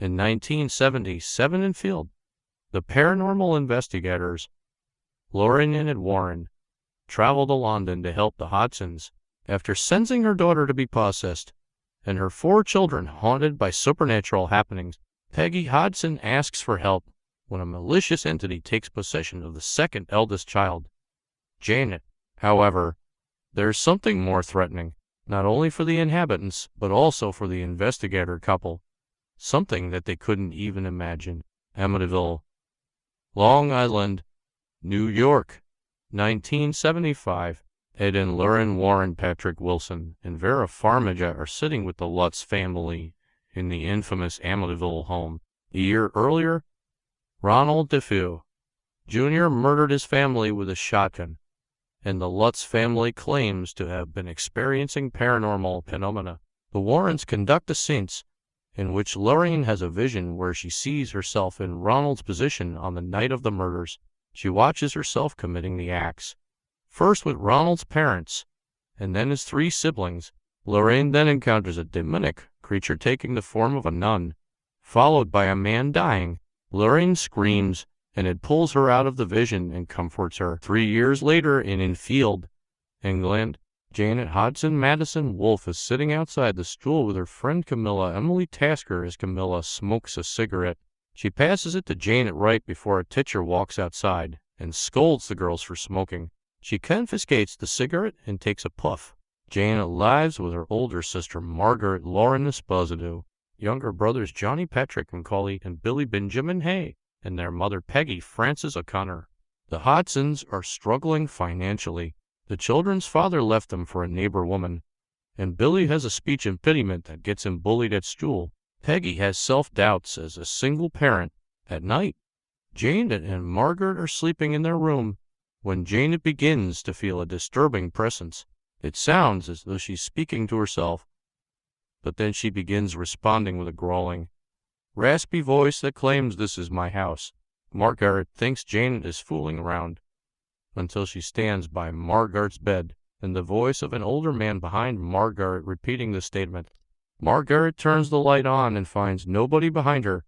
In 1977 in Field, the paranormal investigators, Lorraine and Warren, traveled to London to help the Hodsons after sensing her daughter to be possessed and her 4 children haunted by supernatural happenings. Peggy Hodson asks for help when a malicious entity takes possession of the second eldest child, Janet. However, there's something more threatening, not only for the inhabitants, but also for the investigator couple. Something that they couldn't even imagine. Amityville, Long Island, New York, 1975. Ed and Lauren Warren, Patrick Wilson, and Vera Farmiga are sitting with the Lutz family in the infamous Amityville home. A year earlier, Ronald DeFeo Jr. murdered his family with a shotgun, and the Lutz family claims to have been experiencing paranormal phenomena. The Warrens conduct a seance in which Lorraine has a vision where she sees herself in Ronald's position on the night of the murders. She watches herself committing the acts, first with Ronald's parents, and then his 3 siblings. Lorraine then encounters a demonic creature taking the form of a nun, followed by a man dying. Lorraine screams, and it pulls her out of the vision and comforts her. 3 years later in Enfield, England, Janet Hodson Madison Wolfe is sitting outside the stool with her friend Camilla Emily Tasker as Camilla smokes a cigarette. She passes it to Janet right before a teacher walks outside and scolds the girls for smoking. She confiscates the cigarette and takes a puff. Janet lives with her older sister Margaret Lauren Esposito, younger brothers Johnny Patrick Macaulay and Billy Benjamin Hay, and their mother Peggy Frances O'Connor. The Hodsons are struggling financially. The children's father left them for a neighbor woman, and Billy has a speech impediment that gets him bullied at school. Peggy has self-doubts as a single parent. At night, Janet and Margaret are sleeping in their room when Janet begins to feel a disturbing presence. It sounds as though she's speaking to herself, but then she begins responding with a growling, raspy voice that claims, "This is my house." Margaret thinks Janet is fooling around, until she stands by Margaret's bed, and the voice of an older man behind Margaret repeating the statement. Margaret turns the light on and finds nobody behind her.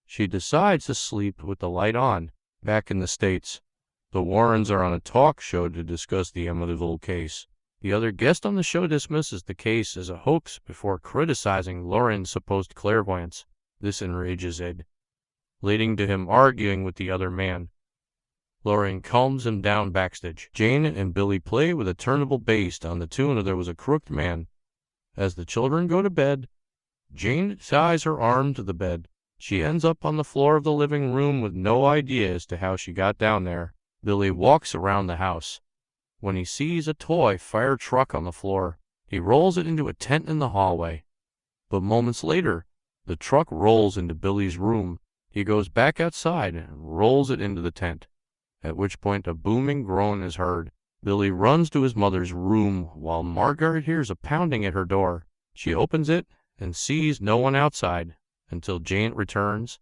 She decides to sleep with the light on. Back in the States, the Warrens are on a talk show to discuss the Amityville case. The other guest on the show dismisses the case as a hoax before criticizing Lauren's supposed clairvoyance. This enrages Ed, leading to him arguing with the other man. Lauren calms him down backstage. Janet and Billy play with a turntable based on the tune of "There Was a Crooked Man." As the children go to bed, Janet ties her arm to the bed. She ends up on the floor of the living room with no idea as to how she got down there. Billy walks around the house. When he sees a toy fire truck on the floor, he rolls it into a tent in the hallway. But moments later, the truck rolls into Billy's room. He goes back outside and rolls it into the tent, at which point a booming groan is heard. Billy runs to his mother's room while Margaret hears a pounding at her door. She opens it and sees no one outside until Janet returns,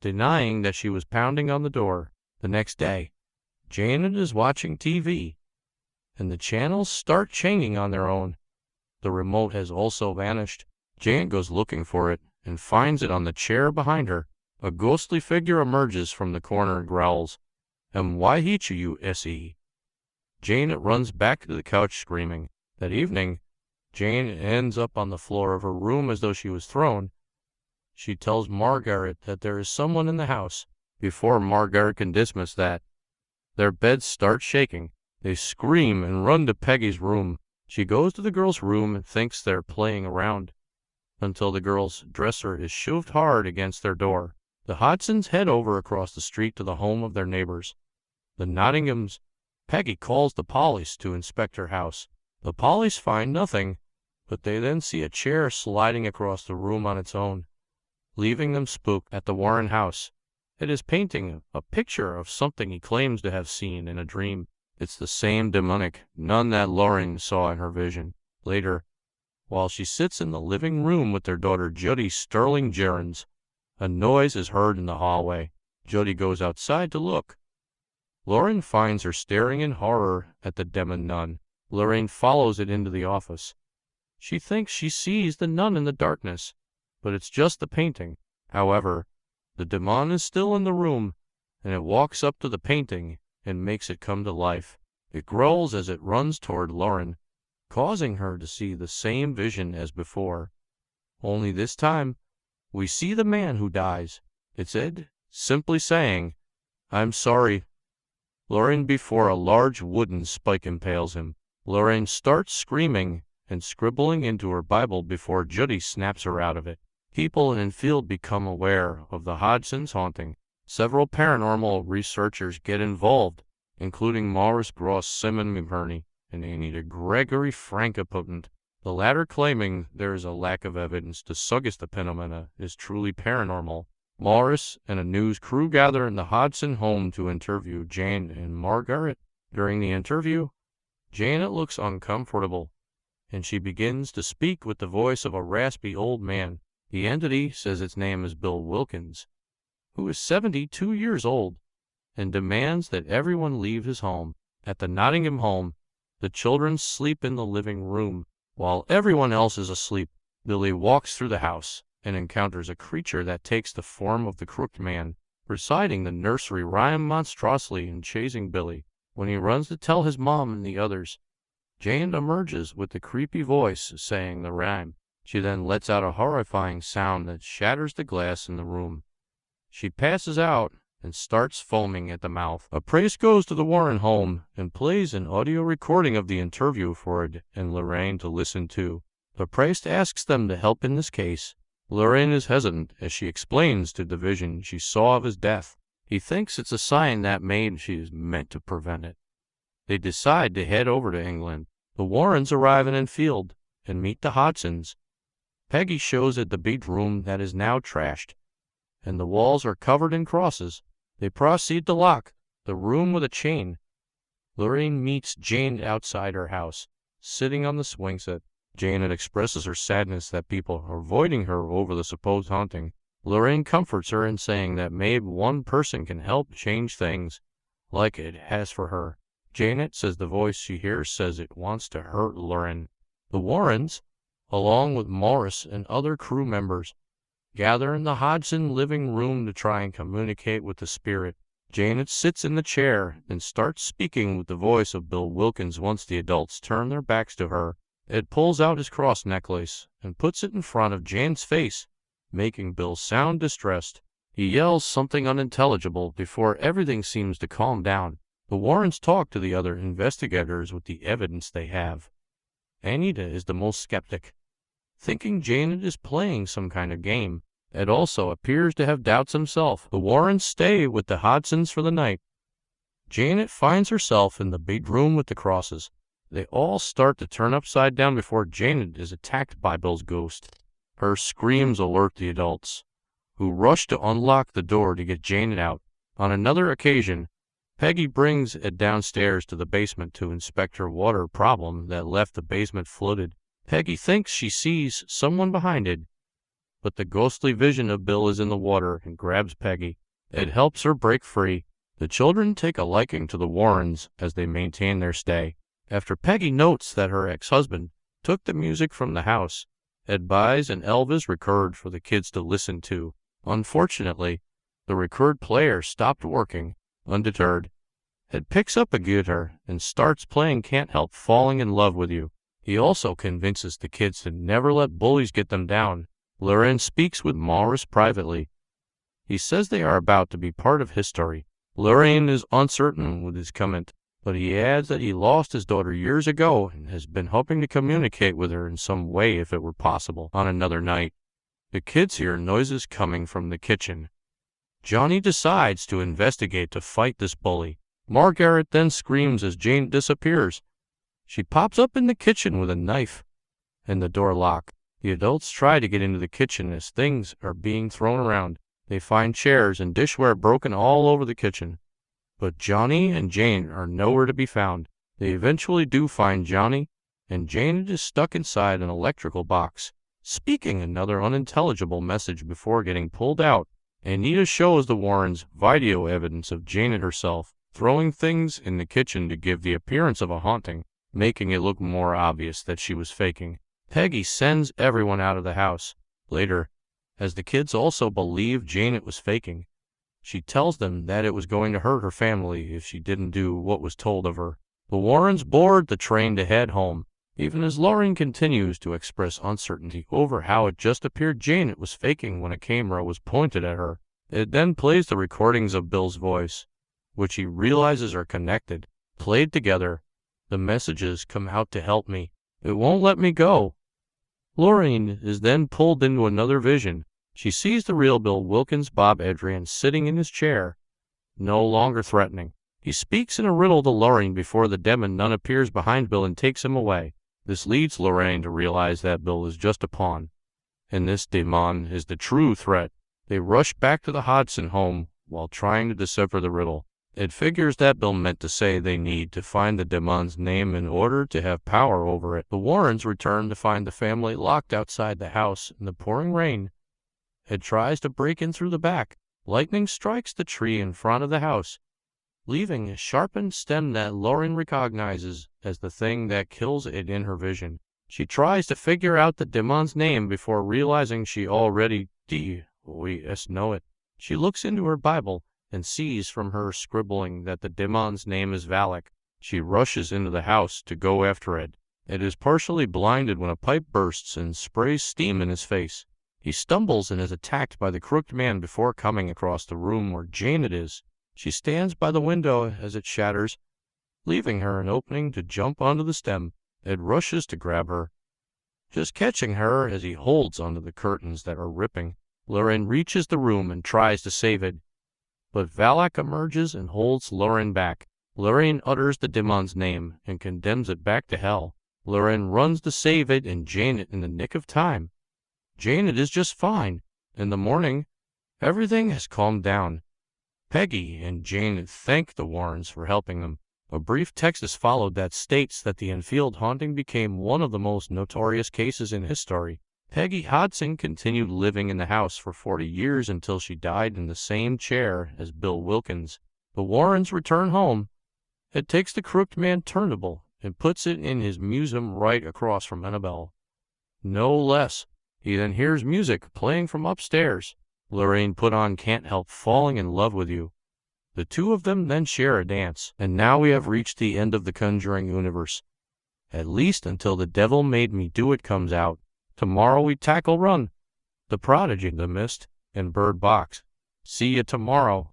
denying that she was pounding on the door. The next day, Janet is watching TV, and the channels start changing on their own. The remote has also vanished. Janet goes looking for it and finds it on the chair behind her. A ghostly figure emerges from the corner and growls, "Why hate you, S.E.?" Janet runs back to the couch screaming. That evening, Janet ends up on the floor of her room as though she was thrown. She tells Margaret that there is someone in the house. Before Margaret can dismiss that, their beds start shaking. They scream and run to Peggy's room. She goes to the girls' room and thinks they're playing around, until the girls' dresser is shoved hard against their door. The Hodsons head over across the street to the home of their neighbors, the Nottinghams. Peggy calls the police to inspect her house. The police find nothing, but they then see a chair sliding across the room on its own, leaving them spooked. At the Warren house, Ed is painting a picture of something he claims to have seen in a dream. It's the same demonic nun that Lauren saw in her vision. Later, while she sits in the living room with their daughter Jody Sterling Gerrans, a noise is heard in the hallway. Jody goes outside to look. Lauren finds her staring in horror at the demon nun. Lorraine follows it into the office. She thinks she sees the nun in the darkness, but it's just the painting. However, the demon is still in the room, and it walks up to the painting and makes it come to life. It growls as it runs toward Lauren, causing her to see the same vision as before. Only this time, we see the man who dies. It's Ed, simply saying, "I'm sorry." Lauren before a large wooden spike impales him. Lauren starts screaming and scribbling into her Bible before Judy snaps her out of it. People in Enfield become aware of the Hodgson's haunting. Several paranormal researchers get involved, including Maurice Gross, Simon McBurney, and Anita Gregory Frankopotent, the latter claiming there is a lack of evidence to suggest the phenomena is truly paranormal. Maurice and a news crew gather in the Hodgson home to interview Jane and Margaret. During the interview, Janet looks uncomfortable, and she begins to speak with the voice of a raspy old man. The entity says its name is Bill Wilkins, who is 72 years old, and demands that everyone leave his home. At the Nottingham home, the children sleep in the living room, while everyone else is asleep. Billy walks through the house and encounters a creature that takes the form of the Crooked Man, reciting the nursery rhyme monstrously and chasing Billy. When he runs to tell his mom and the others, Jane emerges with the creepy voice saying the rhyme. She then lets out a horrifying sound that shatters the glass in the room. She passes out and starts foaming at the mouth. A priest goes to the Warren home and plays an audio recording of the interview for Ed and Lorraine to listen to. The priest asks them to help in this case. Lorraine is hesitant as she explains to the vision she saw of his death. He thinks it's a sign that maybe she is meant to prevent it. They decide to head over to England. The Warrens arrive in Enfield and meet the Hodgsons. Peggy shows Ed the bedroom that is now trashed, and the walls are covered in crosses. They proceed to lock the room with a chain. Lorraine meets Jane outside her house, sitting on the swing set. Janet expresses her sadness that people are avoiding her over the supposed haunting. Lorraine comforts her in saying that maybe one person can help change things, like it has for her. Janet says the voice she hears says it wants to hurt Lorraine. The Warrens, along with Morris and other crew members, gather in the Hodgson living room to try and communicate with the spirit. Janet sits in the chair and starts speaking with the voice of Bill Wilkins once the adults turn their backs to her. Ed pulls out his cross necklace and puts it in front of Jane's face, making Bill sound distressed. He yells something unintelligible before everything seems to calm down. The Warrens talk to the other investigators with the evidence they have. Anita is the most skeptic, thinking Janet is playing some kind of game. Ed also appears to have doubts himself. The Warrens stay with the Hodgsons for the night. Janet finds herself in the bedroom with the crosses. They all start to turn upside down before Janet is attacked by Bill's ghost. Her screams alert the adults, who rush to unlock the door to get Janet out. On another occasion, Peggy brings Ed downstairs to the basement to inspect her water problem that left the basement flooded. Peggy thinks she sees someone behind Ed, but the ghostly vision of Bill is in the water and grabs Peggy. Ed helps her break free. The children take a liking to the Warrens as they maintain their stay. After Peggy notes that her ex-husband took the music from the house, Ed buys an Elvis record for the kids to listen to. Unfortunately, the record player stopped working. Undeterred, Ed picks up a guitar and starts playing Can't Help Falling in Love with You. He also convinces the kids to never let bullies get them down. Lorraine speaks with Maurice privately. He says they are about to be part of history. Lorraine is uncertain with his comment, but he adds that he lost his daughter years ago and has been hoping to communicate with her in some way if it were possible. On another night, the kids hear noises coming from the kitchen. Johnny decides to investigate to fight this bully. Margaret then screams as Jane disappears. She pops up in the kitchen with a knife and the door lock. The adults try to get into the kitchen as things are being thrown around. They find chairs and dishware broken all over the kitchen. But Johnny and Jane are nowhere to be found. They eventually do find Johnny, and Jane is stuck inside an electrical box, speaking another unintelligible message before getting pulled out. Anita shows the Warrens video evidence of Janet herself throwing things in the kitchen to give the appearance of a haunting, making it look more obvious that she was faking. Peggy sends everyone out of the house. Later, As the kids also believe Janet was faking, she tells them that it was going to hurt her family if she didn't do what was told of her. The Warrens board the train to head home, even as Lauren continues to express uncertainty over how it just appeared Janet was faking when a camera was pointed at her. It then plays the recordings of Bill's voice, which he realizes are connected, played together. The messages come out to help me. It won't let me go. Lauren is then pulled into another vision. She sees the real Bill Wilkins, Bob Adrian, sitting in his chair, no longer threatening. He speaks in a riddle to Lauren before the demon nun appears behind Bill and takes him away. This leads Lauren to realize that Bill is just a pawn, and this demon is the true threat. They rush back to the Hodson home while trying to decipher the riddle. It figures that Bill meant to say they need to find the demon's name in order to have power over it. The Warrens return to find the family locked outside the house in the pouring rain. It tries to break in through the back. Lightning strikes the tree in front of the house, leaving a sharpened stem that Lauren recognizes as the thing that kills it in her vision. She tries to figure out the demon's name before realizing she already know it. She looks into her Bible and sees from her scribbling that the demon's name is Valak. She rushes into the house to go after it. It is partially blinded when a pipe bursts and sprays steam in his face. He stumbles and is attacked by the crooked man before coming across the room where Janet is. She stands by the window as it shatters, leaving her an opening to jump onto the stem. Ed rushes to grab her, just catching her as he holds onto the curtains that are ripping. Lauren reaches the room and tries to save it, but Valak emerges and holds Lauren back. Lauren utters the demon's name and condemns it back to hell. Lauren runs to save it and Janet in the nick of time. Janet is just fine. In the morning, everything has calmed down. Peggy and Janet thank the Warrens for helping them. A brief text is followed that states that the Enfield haunting became one of the most notorious cases in history. Peggy Hodson continued living in the house for 40 years until she died in the same chair as Bill Wilkins. The Warrens return home. Ed takes the crooked man turntable and puts it in his museum right across from Annabelle. No less. He then hears music playing from upstairs. Lorraine put on Can't Help Falling in Love with You. The two of them then share a dance. And now we have reached the end of the Conjuring universe. At least until The Devil Made Me Do It comes out. Tomorrow we tackle Run, The Prodigy, The Mist, and Bird Box. See you tomorrow.